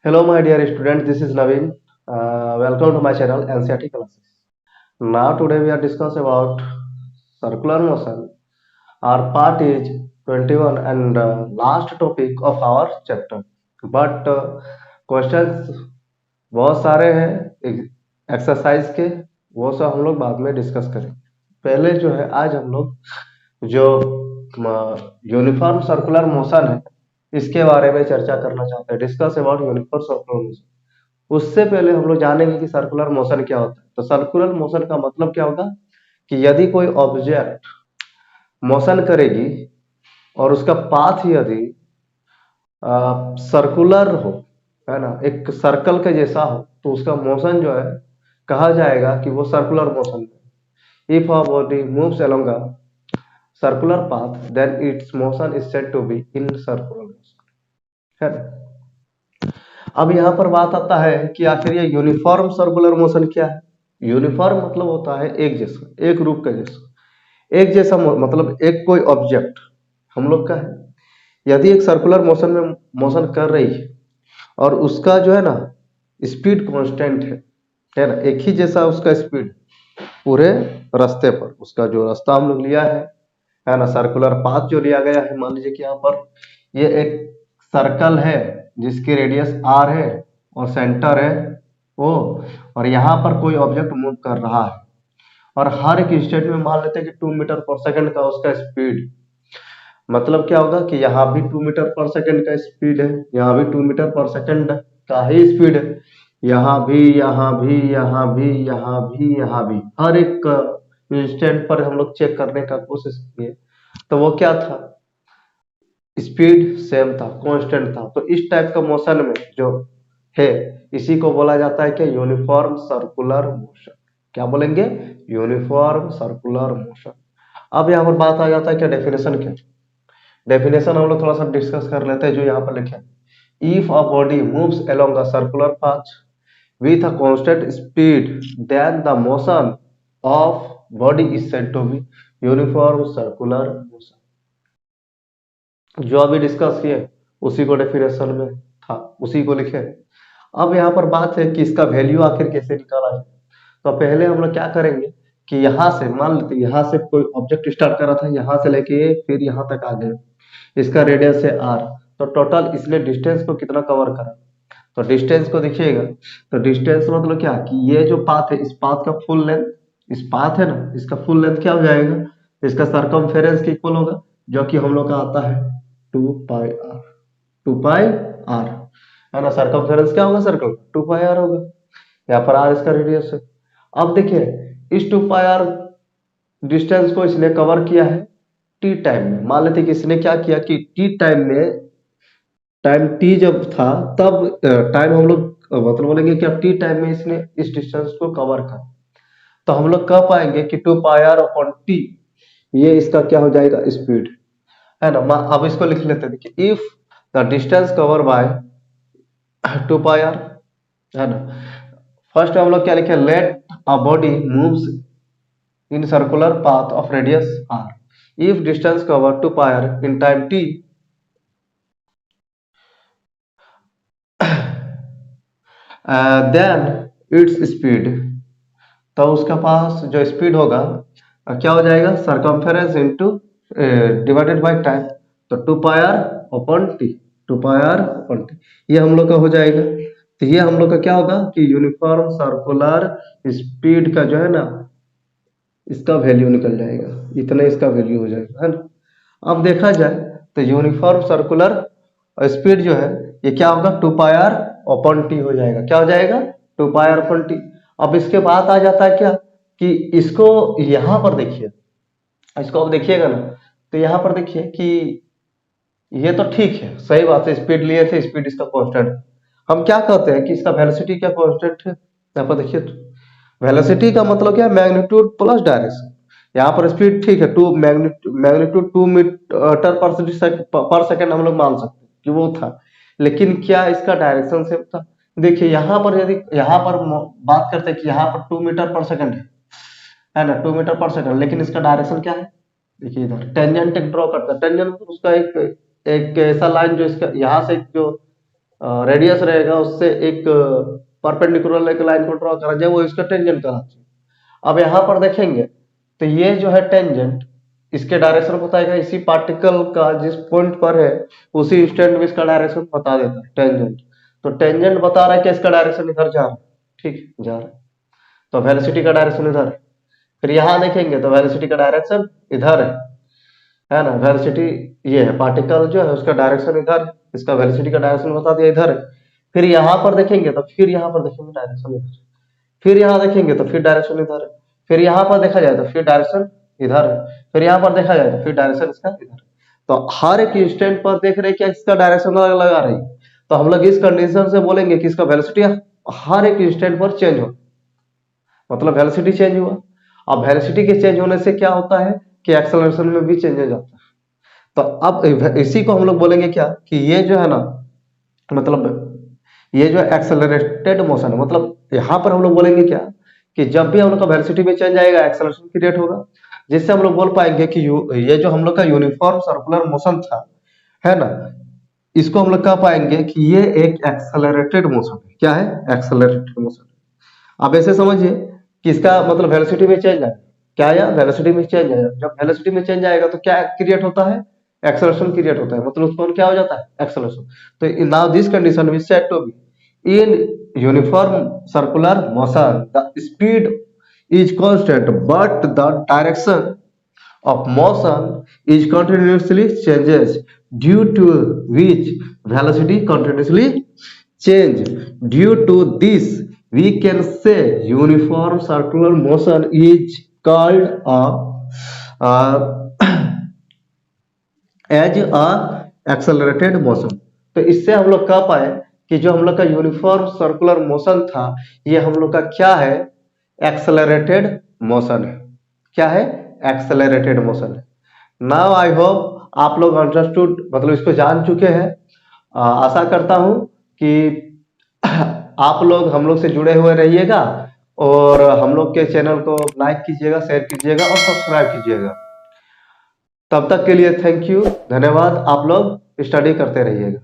Hello, my dear student. This is Naveen. Welcome to my channel NCERT classes. Now, today we are discussing about circular motion. Our part is 21 and last topic of our chapter. But questions बहुत सारे हैं exercise के, वो सब हम लोग बाद में डिस्कस करेंगे। पहले जो है आज हम लोग जो यूनिफॉर्म सर्कुलर मोशन है इसके बारे में चर्चा करना चाहते हैं। Discuss about uniform circular motion. उससे पहले हम लोग जानेंगे कि सर्कुलर मोशन क्या होता है। तो सर्कुलर मोशन का मतलब क्या होगा कि यदि कोई ऑब्जेक्ट मोशन करेगी और उसका पाथ यदि सर्कुलर हो, है ना, एक सर्कल के जैसा हो, तो उसका मोशन जो है कहा जाएगा कि वो सर्कुलर मोशन है। If a body moves along a circular path then its motion is said to be in circular motion, है ना। अब यहाँ पर बात आता है कि आखिर ये यूनिफॉर्म सर्कुलर मोशन क्या है। यूनिफॉर्म मतलब होता है एक जैसा, एक रूप का जैसा। एक जैसा मतलब एक कोई ऑब्जेक्ट हम लोग का है, यदि एक सर्कुलर मोशन में मोशन कर रही है और उसका जो है ना स्पीड कांस्टेंट है ना, एक ही जैसा उसका स्पीड पूरे रास्ते पर, उसका जो रास्ता हम लोग लिया है ना, सर्कुलर पाथ जो लिया गया है। मान लीजिए कि यहाँ पर ये एक सर्कल है जिसकी रेडियस r है और सेंटर है O, और यहाँ पर कोई ऑब्जेक्ट मूव कर रहा है और हर एक इंस्टेंट में मान लेते हैं कि 2 मीटर पर सेकंड का उसका स्पीड। मतलब क्या होगा कि यहाँ भी 2 मीटर पर सेकंड का स्पीड है, यहाँ भी 2 मीटर पर सेकंड का ही स्पीड है, यहाँ भी, यहाँ भी, यहाँ भी, यहाँ भी, यहाँ भी, हर एक इंस्टेंट पर हम लोग चेक करने का कोशिश किए तो वो क्या था, स्पीड सेम था, कांस्टेंट था। तो इस टाइप का मोशन में जो है इसी को बोला जाता है कि यूनिफॉर्म सर्कुलर मोशन। क्या बोलेंगे? Uniform circular motion. अब यहाँ पर बात आ जाता है क्या डेफिनेशन क्या। डेफिनेशन हम लोग थोड़ा सा डिस्कस कर लेते हैं जो यहाँ पर लिखे। If a body moves along a circular path with a constant speed then the motion of body is said to be uniform circular motion। जो अभी डिस्कस किए उसी को डेफिनेशन में था, उसी को लिखे। अब यहाँ पर बात है कि इसका वैल्यू आखिर कैसे निकाला जाए। तो पहले हम लोग क्या करेंगे कि यहाँ से मान लेते, यहाँ से कोई ऑब्जेक्ट स्टार्ट कर रहा था, यहाँ से लेके फिर यहाँ तक आ गए, इसका रेडियस है r, तो टोटल इसने डिस्टेंस को कितना कवर करा। तो डिस्टेंस को देखिएगा, तो डिस्टेंस मतलब क्या कि ये जो पाथ है इस पाथ का फुल लेंथ, इस पाथ है ना इसका फुल लेंथ क्या हो जाएगा, इसका सरकमफेरेंस के इक्वल होगा, जो कि हम लोग का आता है 2 पाई r। 2 पाई r है ना, सरकमफेरेंस क्या होगा, सर्कल 2 पाई r होगा। यहाँ पर r इसका रेडियस है। अब देखिए इस 2 पाई r डिस्टेंस को इसने कवर किया है t टाइम में। मान लेते कि इसने क्या किया कि t टाइम में, टाइम t जब था तब टाइम हम लोग मतलब बोलेंगे कि अब t टाइम में इसने इस डिस्टेंस को कवर कर, तो हम लोग कह पाएंगे कि 2 पाई r अपॉन t ये इसका क्या हो जाएगा, स्पीड, है ना। अब इसको लिख लेते हैं। देखिए if the distance cover by 2 pi r, है ना। फर्स्ट हम लोग क्या लिखे, let a body moves in circular path of radius r if distance cover 2 pi r in time t then its speed, तो उसका पास जो स्पीड होगा क्या हो जाएगा, circumference into divided by time, तो 2 pi r upon t, 2 pi r upon t ये हम लोग का हो जाएगा। तो ये हम लोग का क्या होगा कि यूनिफॉर्म सर्कुलर स्पीड का जो है ना इसका वैल्यू निकल जाएगा, इतना इसका वैल्यू हो जाएगा, है ना। अब देखा जाए तो यूनिफॉर्म सर्कुलर स्पीड जो है ये क्या होगा, 2 पाई r अपॉन t हो जाएगा। क्या हो जाएगा, 2 पाई r अपॉन t। अब इसके बाद आ जाता है क्या कि इसको यहाँ पर देखिए, इसको अब देखिएगा ना, तो यहाँ पर देखिए कि ये तो ठीक है, सही बात है, स्पीड लिए थे, स्पीड इसका कांस्टेंट। हम क्या कहते हैं कि इसका वेलोसिटी क्या कांस्टेंट है। यहाँ पर देखिए वेलोसिटी का मतलब क्या है, मैग्नीट्यूड प्लस डायरेक्शन। यहाँ पर स्पीड ठीक है, 2 मैग्नीट्यूड 2 मीटर पर सेकंड हम लोग मान सकते हैं कि वो था, लेकिन क्या इसका डायरेक्शन सेम था। देखिए यहाँ पर यदि यहाँ पर बात करते हैं कि यहाँ पर 2 मीटर पर सेकंड है ना, 2 मीटर पर सेकंड, लेकिन इसका डायरेक्शन क्या है। देखिए इधर टेंजेंट एक ड्रॉ करता है, टेंजेंट उसका एक एक ऐसा लाइन जो इसका यहाँ से जो रेडियस रहेगा उससे एक परपेंडिकुलर एक लाइन को ड्रॉ करा जाए, वो इसका टेंजेंट कहलाती है। अब यहाँ पर देखेंगे तो ये जो है टेंजेंट इसके डायरेक्शन बताएगा, इसी पार्टिकल का जिस पॉइंट पर है उसी इंस्टेंट में इसका डायरेक्शन बता देता है टेंजेंट। तो टेंजेंट बता रहा है कि इसका डायरेक्शन इधर जा रहा है, ठीक जा रहा है, तो वेलोसिटी का डायरेक्शन इधर है। फिर यहाँ देखेंगे तो वेलोसिटी का डायरेक्शन इधर है ना, वेलोसिटी ये है, पार्टिकल जो है उसका डायरेक्शन इधर है, इसका वेलोसिटी का डायरेक्शन बता दिया इधर है। फिर यहाँ पर देखेंगे तो फिर यहाँ पर देखेंगे डायरेक्शन इधर, फिर यहाँ देखेंगे तो फिर डायरेक्शन इधर है, फिर यहाँ पर देखा जाए तो फिर डायरेक्शन इधर है, फिर यहाँ पर देखा जाए तो फिर डायरेक्शन इसका इधर है। तो हर एक इंस्टेंट पर देख रहे हैं क्या इसका डायरेक्शन अलग अलग आ रही है, तो हम लोग इस कंडीशन से बोलेंगे कि इसका वेलोसिटी हर एक इंस्टेंट पर चेंज हो, मतलब वेलोसिटी चेंज हुआ। अब वेलोसिटी के चेंज होने से क्या होता है कि एक्सेलरेशन में भी चेंज हो जाता है। तो अब इसी को हम लोग बोलेंगे क्या कि ये जो है ना, मतलब ये जो एक्सेलरेटेड मोशन है, मतलब यहाँ पर हम लोग बोलेंगे क्या कि जब भी हम लोग का वेलोसिटी में चेंज आएगा एक्सेलरेशन क्रिएट होगा, जिससे हम लोग बोल पाएंगे कि ये जो हम लोग का यूनिफॉर्म सर्कुलर मोशन था, है ना, इसको हम लोग कह पाएंगे कि ये एक एक्सेलरेटेड मोशन है। क्या है? Accelerated motion. अब ऐसे समझिए कि इसका मतलब वेलोसिटी में चेंज आएगा, क्या आया? वेलोसिटी में चेंज आएगा। जब वेलोसिटी में चेंज आएगा तो क्या क्रिएट होता है? एक्सेलरेशन क्रिएट होता है, मतलब उसको क्या हो जाता है? एक्सेलरेशन। तो now this condition we said to be in uniform circular motion the speed is constant but the direction of motion is continuously changes, due to which velocity continuously change. Due to this we can say uniform circular motion is called as a accelerated motion। तो इससे हम लोग कह पाए कि जो हम लोग का यूनिफॉर्म सर्कुलर मोशन था ये हम लोग का क्या है? एक्सेलरेटेड मोशन है। क्या है? एक्सेलरेटेड मोशन है। नाउ आई होप आप लोग अंडरस्टूड, मतलब इसको जान चुके हैं। आशा करता हूं कि आप लोग हम लोग से जुड़े हुए रहिएगा और हम लोग के चैनल को लाइक कीजिएगा, शेयर कीजिएगा और सब्सक्राइब कीजिएगा। तब तक के लिए थैंक यू, धन्यवाद। आप लोग स्टडी करते रहिएगा।